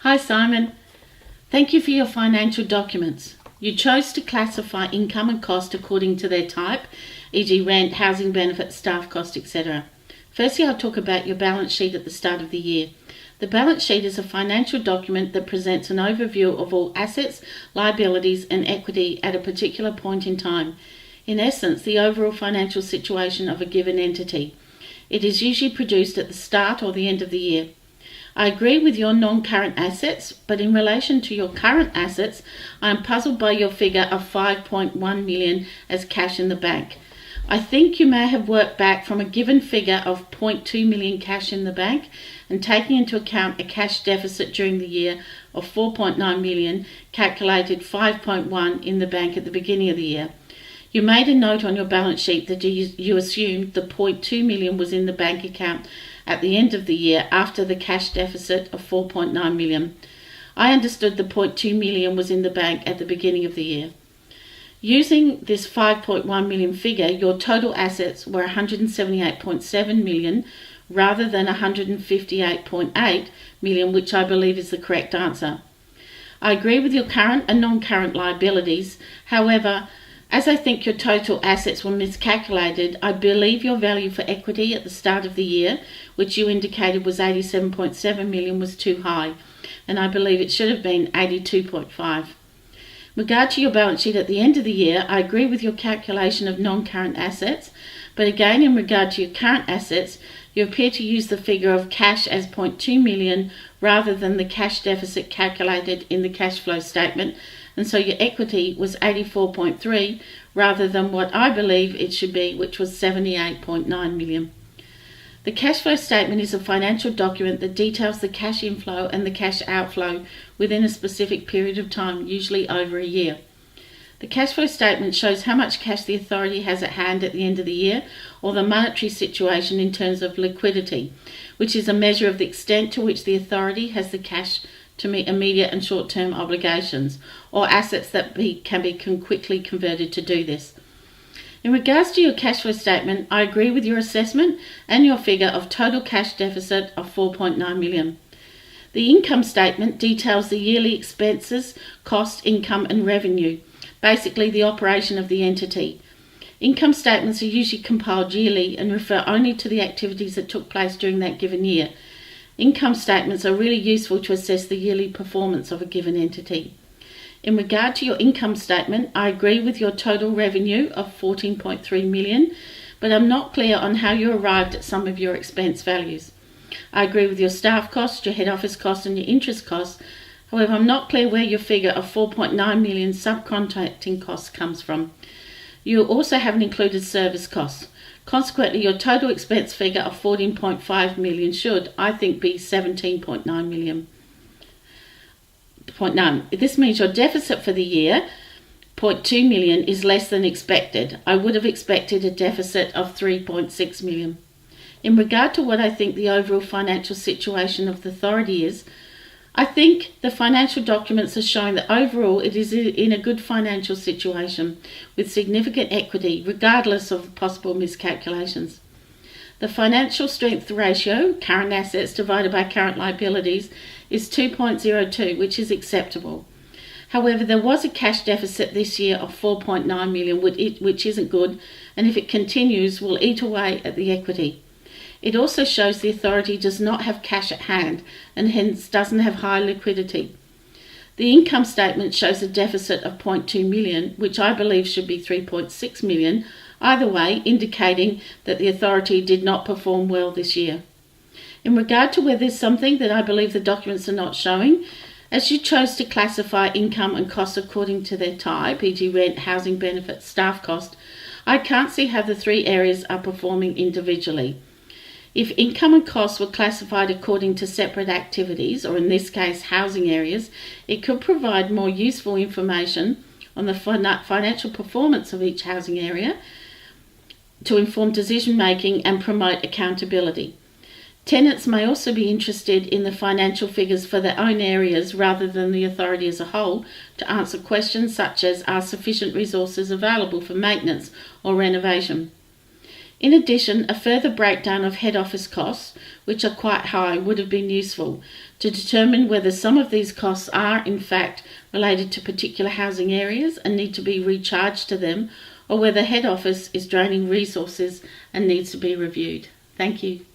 Hi Simon, thank you for your financial documents. You chose to classify income and cost according to their type, e.g. rent, housing benefits, staff cost, etc. Firstly, I'll talk about your balance sheet at the start of the year. The balance sheet is a financial document that presents an overview of all assets, liabilities and equity at a particular point in time. In essence, the overall financial situation of a given entity. It is usually produced at the start or the end of the year. I agree with your non-current assets, but in relation to your current assets, I am puzzled by your figure of 5.1 million as cash in the bank. I think you may have worked back from a given figure of 0.2 million cash in the bank and taking into account a cash deficit during the year of 4.9 million, calculated 5.1 in the bank at the beginning of the year. You made a note on your balance sheet that you assumed the 0.2 million was in the bank account at the end of the year after the cash deficit of 4.9 million. I understood the 0.2 million was in the bank at the beginning of the year. Using this 5.1 million figure, your total assets were 178.7 million rather than 158.8 million, which I believe is the correct answer. I agree with your current and non-current liabilities. However, as I think your total assets were miscalculated, I believe your value for equity at the start of the year, which you indicated was 87.7 million, was too high, and I believe it should have been 82.5. In regard to your balance sheet at the end of the year, I agree with your calculation of non-current assets, but again in regard to your current assets, you appear to use the figure of cash as 0.2 million rather than the cash deficit calculated in the cash flow statement, and so your equity was 84.3 rather than what I believe it should be, which was 78.9 million. The cash flow statement is a financial document that details the cash inflow and the cash outflow within a specific period of time, usually over a year. The cash flow statement shows how much cash the authority has at hand at the end of the year, or the monetary situation in terms of liquidity, which is a measure of the extent to which the authority has the cash to meet immediate and short-term obligations, or assets that can be quickly converted to do this. In regards to your cash flow statement, I agree with your assessment and your figure of total cash deficit of 4.9 million. The income statement details the yearly expenses, cost, income and revenue, basically the operation of the entity. Income statements are usually compiled yearly and refer only to the activities that took place during that given year. Income statements are really useful to assess the yearly performance of a given entity. In regard to your income statement, I agree with your total revenue of 14.3 million, but I'm not clear on how you arrived at some of your expense values. I agree with your staff costs, your head office costs and your interest costs. However, I'm not clear where your figure of 4.9 million subcontracting costs comes from. You also haven't included service costs. Consequently, your total expense figure of 14.5 million should, I think, be 17.9 million. 0.9. This means your deficit for the year, 0.2 million, is less than expected. I would have expected a deficit of 3.6 million. In regard to what I think the overall financial situation of the authority is, I think the financial documents are showing that overall it is in a good financial situation with significant equity regardless of possible miscalculations. The financial strength ratio, current assets divided by current liabilities, is 2.02, which is acceptable. However, there was a cash deficit this year of 4.9 million, which isn't good, and if it continues will eat away at the equity. It also shows the authority does not have cash at hand and hence doesn't have high liquidity. The income statement shows a deficit of 0.2 million, which I believe should be 3.6 million, either way indicating that the authority did not perform well this year. In regard to whether there's something that I believe the documents are not showing, as you chose to classify income and costs according to their type, e.g. rent, housing benefits, staff cost, I can't see how the three areas are performing individually. If income and costs were classified according to separate activities, or in this case housing areas, it could provide more useful information on the financial performance of each housing area to inform decision making and promote accountability. Tenants may also be interested in the financial figures for their own areas rather than the authority as a whole to answer questions such as, are sufficient resources available for maintenance or renovation? In addition, a further breakdown of head office costs, which are quite high, would have been useful to determine whether some of these costs are in fact related to particular housing areas and need to be recharged to them, or whether head office is draining resources and needs to be reviewed. Thank you.